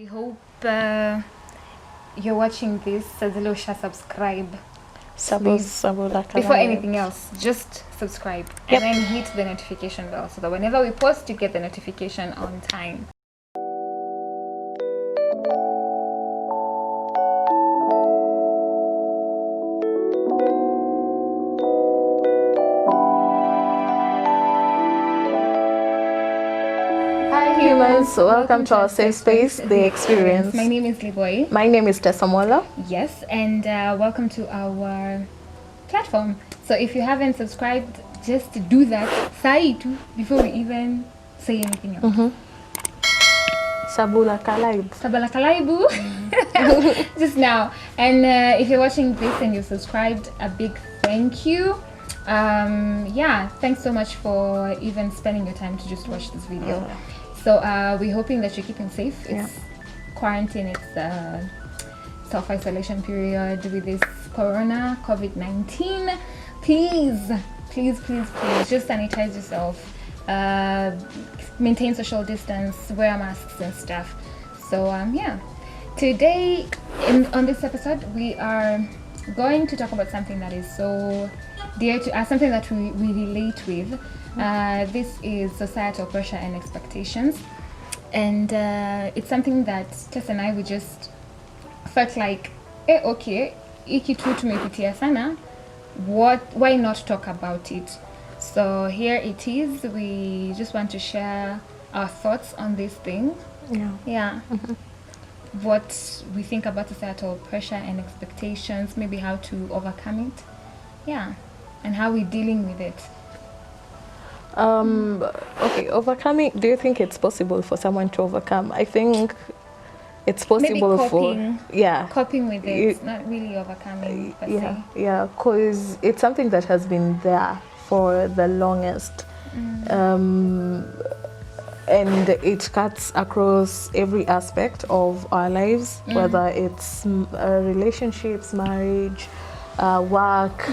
We hope you're watching this. Sadilosha, subscribe. Before anything else, just subscribe and then hit the notification bell so that whenever we post, you get the notification on time. Hi humans, welcome to our safe space, the Xperience. My name is Liboy. My name is Tessamola. Yes, and welcome to our platform. So if you haven't subscribed, just do that before we even say anything else. Sabula Kalaibu. Sabala Kalaibu. Just now. And if you're watching this and you're subscribed, a big thank you. Thanks so much for even spending your time to just watch this video. So we're hoping that you're keeping safe. It's quarantine, it's self-isolation period with this COVID-19. Please just sanitize yourself, maintain social distance, wear masks and stuff. So today on this episode we are going to talk about something that is so dear to us, something that we relate with. This is societal pressure and expectations, and it's something that Tess and I, we just felt like okay, iki tu tumepitia sana, why not talk about it? So here it is. We just want to share our thoughts on this thing. What we think about societal pressure and expectations, maybe how to overcome it, and how we're dealing with it. Okay, overcoming, do you think it's possible for someone to overcome? I think it's possible coping with it. It's not really overcoming per se. Because it's something that has been there for the longest. And it cuts across every aspect of our lives, whether it's relationships, marriage, work,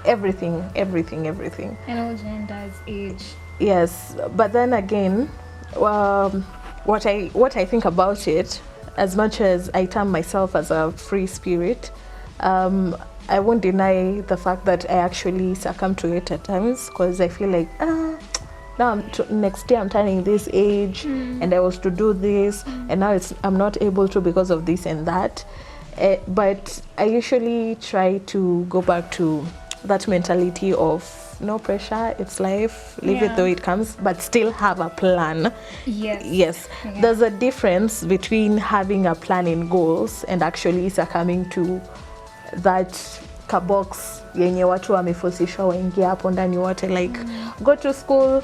everything. And all genders, age. Yes, but then again, what I think about it, as much as I term myself as a free spirit, I won't deny the fact that I actually succumb to it at times, because I feel like now next year I'm turning this age, and I was to do this, and now I'm not able to because of this and that. But I usually try to go back to that mentality of no pressure, it's life, leave it though it comes, but still have a plan. Yes. There's a difference between having a plan in goals and actually succumbing to that kabox yenye watu wamefosishwa waingia hapo ndani wote, like go to school,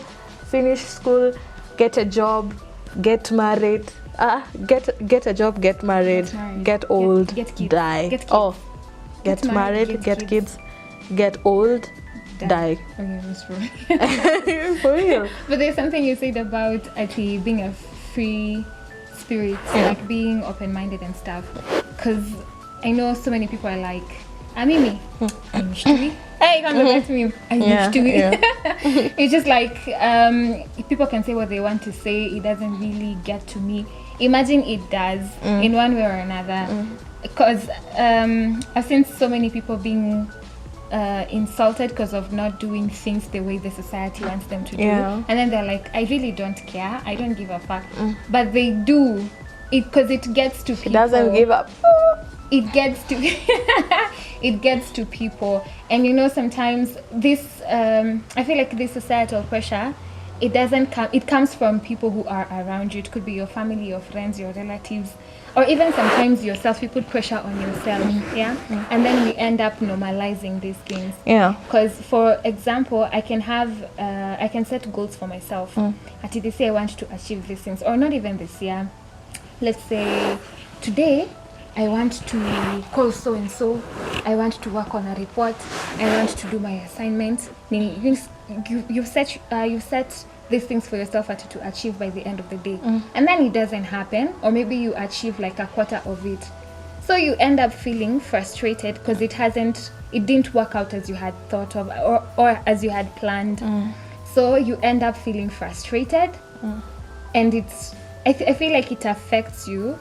finish school, get a job, get married, get a job, get married, get old, die. Get married, get kids, get old, die. Okay, that's true. For real. But there's something you said about actually being a free spirit, like being open-minded and stuff. Because I know so many people are like, Mimi, I'm used to it. Hey, come back to me. I'm used to it. It's just like people can say what they want to say. It doesn't really get to me. Imagine it does in one way or another. Because I've seen so many people being insulted because of not doing things the way the society wants them to do, and then they're like, I really don't care, I don't give a fuck, but they do it because it gets to people. It doesn't give up. It gets to it gets to people. And you know, sometimes this I feel like this societal pressure, it doesn't come, it comes from people who are around you. It could be your family, your friends, your relatives, or even sometimes yourself. You put pressure on yourself, and then we end up normalizing these things. Because for example, I can set goals for myself. At this year I want to achieve these things, or not even this year. Let's say today I want to call so and so, I want to work on a report, I want to do my assignments. You've set these things for yourself to achieve by the end of the day, and then it doesn't happen, or maybe you achieve like a quarter of it. So you end up feeling frustrated because it didn't work out as you had thought of, or as you had planned. So you end up feeling frustrated, and I feel like it affects you,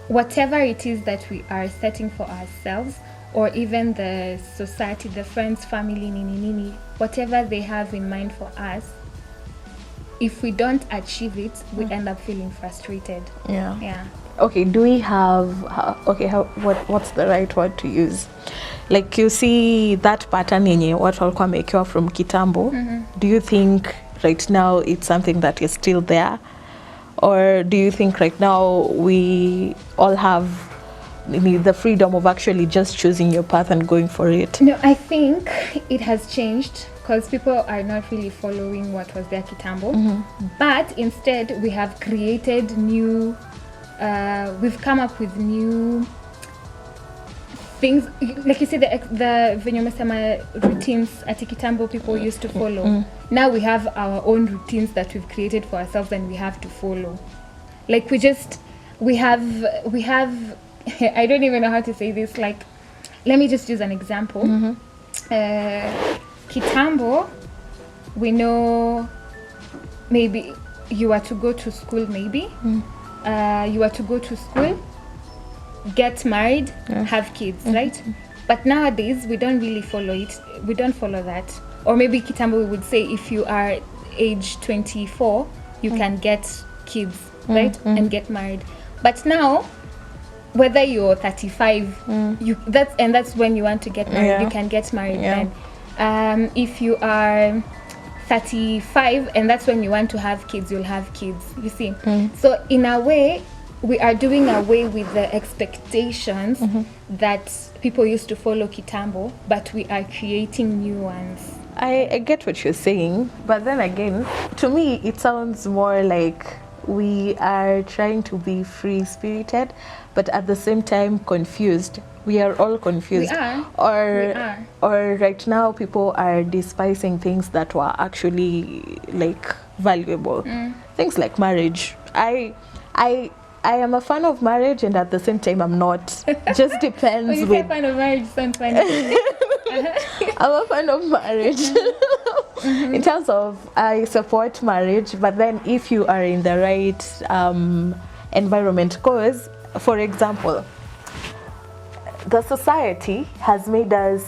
whatever it is that we are setting for ourselves, or even the society, the friends, family, nini, whatever they have in mind for us. If we don't achieve it, we end up feeling frustrated. Yeah. Okay, do we have what's the right word to use? Like, you see that pattern yenye watu walikuwa wamewekewa from kitambo. Do you think right now it's something that is still there, or do you think right now we all have the freedom of actually just choosing your path and going for it? No, I think it has changed because people are not really following what was there kitambo, but instead we have created new we've come up with new things, like you say, the venye umesema routines ati kitambo people used to follow. Now we have our own routines that we've created for ourselves and we have to follow. Like we have I don't even know how to say this. Like, let me just use an example. Kitambo, we know maybe you are to go to school, you are to go to school, get married, have kids, right? But nowadays we don't really follow it. We don't follow that. Or maybe kitambo we would say if you are age 24, you can get kids, right? And get married. But now, whether you're 35, that's when you want to get married. You can get married then. If you are 35 and that's when you want to have kids, you'll have kids, you see. So in a way, we are doing away with the expectations that people used to follow kitambo, but we are creating new ones. I get what you're saying, but then again, to me it sounds more like we are trying to be free-spirited, but at the same time confused. We are all confused. We are. Or right now people are despising things that were actually like valuable. Things like marriage. I am a fan of marriage, and at the same time I'm not. Just depends. When you say fan of marriage, sounds funny. I'm a fan of marriage. In terms of, I support marriage, but then if you are in the right environment, because, for example, the society has made us,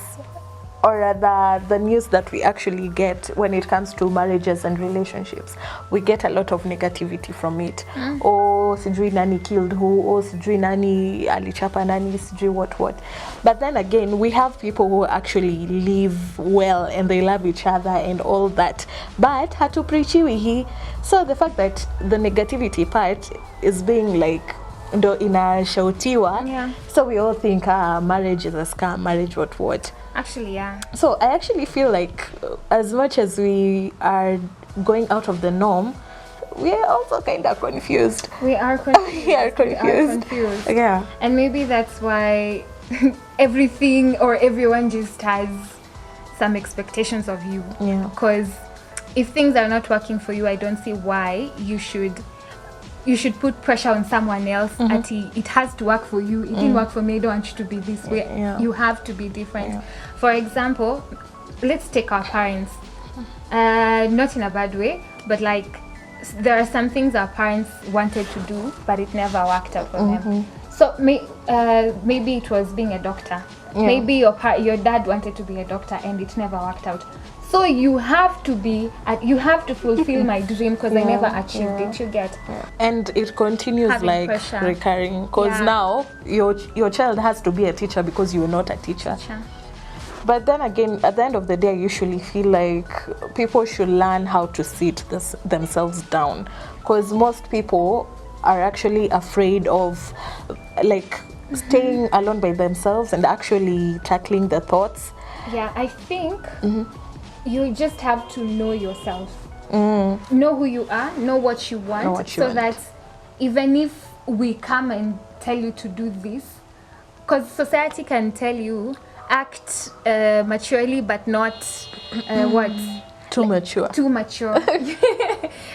or rather the news that we actually get when it comes to marriages and relationships, we get a lot of negativity from it. Oh, sijui nani killed who, oh, sijui nani alichapa nani, sijui what. But then again, we have people who actually live well and they love each other and all that. But hatupreachiwi hii. So the fact that the negativity part is being like ndo inashautiwa, so we all think marriage is a scam, marriage what. Actually, yeah. So I actually feel like as much as we are going out of the norm, we are also kind of confused. We are confused. We are confused. Yeah. And maybe that's why everything or everyone just has some expectations of you. Yeah. Because if things are not working for you, I don't see why you should put pressure on someone else. It has to work for you. It didn't work for me. I don't want you to be this way. You have to be different. For example, let's take our parents. Not in a bad way, but like there are some things our parents wanted to do, but it never worked out for them. So maybe it was being a doctor. Maybe your dad wanted to be a doctor and it never worked out. So you have to fulfill my dream because I never achieved it. You get. And it continues having like pressure. Recurring, because now your child has to be a teacher because you're not a teacher. But then again, at the end of the day, I usually feel like people should learn how to sit themselves down, because most people are actually afraid of like staying alone by themselves and actually tackling the thoughts. Yeah, I think you just have to know yourself. Know who you are, know what you want, that even if we come and tell you to do this, because society can tell you act maturely but not too mature.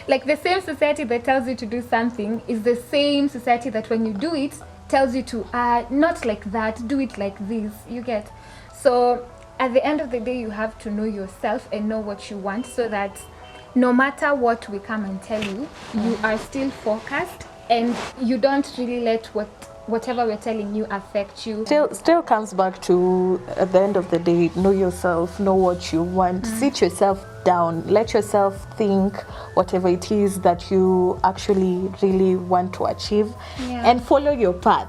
Like the same society that tells you to do something is the same society that when you do it tells you to not like that, do it like this. You get. So at the end of the day, you have to know yourself and know what you want, so that no matter what we come and tell you, you are still focused, and you don't really let whatever we're telling you affect you. Still comes back to, at the end of the day, know yourself, know what you want, sit yourself down, let yourself think whatever it is that you actually really want to achieve, and follow your path.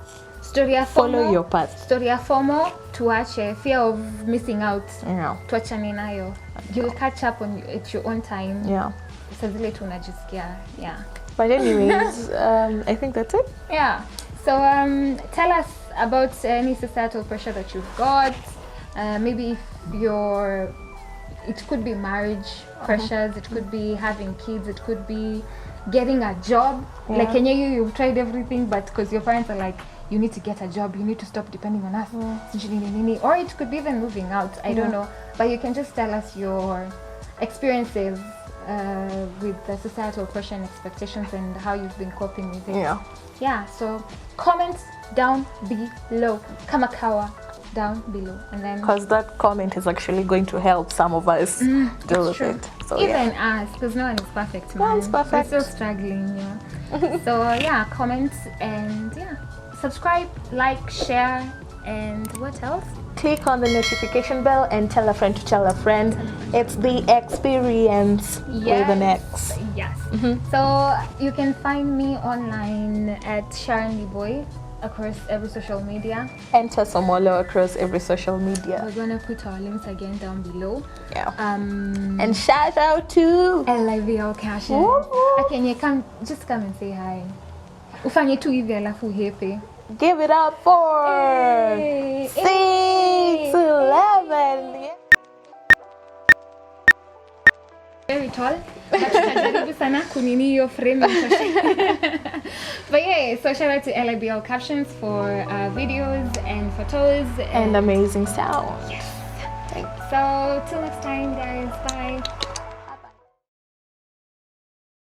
Follow your path. Story ya FOMO, tuache. Fear of missing out, tuachane nayo. You'll catch up at your own time. Saa zile tunajisikia. But anyways, I think that's it. So tell us about any societal pressure that you've got. Maybe if it could be marriage pressures, it could be having kids, it could be getting a job. Like Kenya, you've tried everything, but because your parents are like, you need to get a job, you need to stop depending on us. Or it could be even moving out, I don't know. But you can just tell us your experiences with the societal pressure and expectations and how you've been coping with it. So comments down below, kamakawa down below, and then because that comment is actually going to help some of us deal with it. So even us, because no one is perfect, man. No one's perfect. We're still struggling. So comments and subscribe, like, share, and what else? Click on the notification bell and tell a friend to tell a friend. It's the Xperience with an X. So you can find me online at Sharon Boy across every social media. Enter Somolo across every social media. We're gonna put our links again down below. And shout out to LIVL Cash. Okay, come and say hi. Ufanye tu hivi alafu uhepe. Give it up for 6'11". Very tall. But sana kunini hiyo frame. But so shout out to LIBL Captions for videos and photos and amazing sound. So till next time, guys. Bye.